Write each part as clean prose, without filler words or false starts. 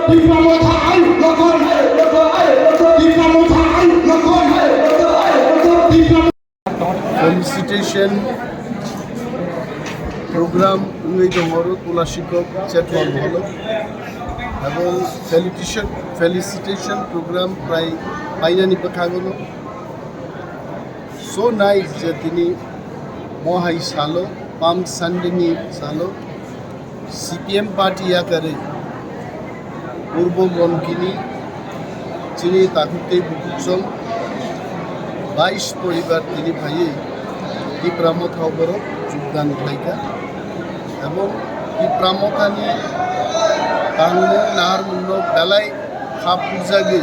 Tipra Motha ai lokon Tipra Motha ai lokon Tipra Felicitation program with হলো তোলা শিক্ষক চেতন হলো এবং ফেলিসিটেশন প্রোগ্রাম প্রায় পাইনানি পাখাগলো সো নাইস যে তিনি মহাই সালো পাম সান্ডেনি সালো CPIM পার্টি ইয়াকারে পূর্ব গণকিনি চিনি তাকুতে বুকুচল 22 পরিবার তিনি ভাইয়ে টিপ্রা মথা বড় যোগদান খাইকা এবং টিপ্রা মথা নিয়ে বাংলা নাহার মুন্ড বেলাই খাপ বুজাগে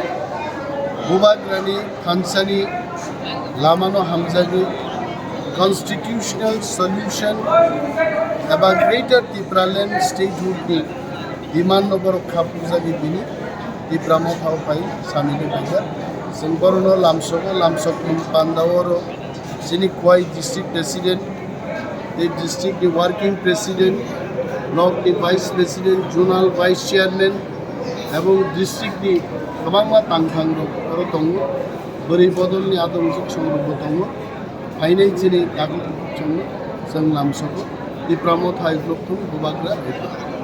বুবাগ্রানি খানসানি লামানো হামজাগে কনস্টিটিউশনাল সলিউশন এবং গ্রেটার টিপ্রাল্যান্ড স্টেটহুডনি বিমান নগর খাপ বুজাগে তিনি টিপ্রা মথাও পাই সামিলে পাইকা जों बरनो लामसक पान्दावरो जोंनि खवाइ डिस्ट्रिक्ट प्रेसिडेंट बे डिस्ट्रिक्टनि वार्किं प्रेसिडेंट ब्लकनि vice president zonal vice chairman एवं डिस्ट्रिक्टनि गोबां तांखांरो दङ बोरै बदलनि आदमजों संरब्ध दङ फाइनाय दिनै दागु जों लामसको टिप्रा मथा ब्लकखौ बुबाग्रा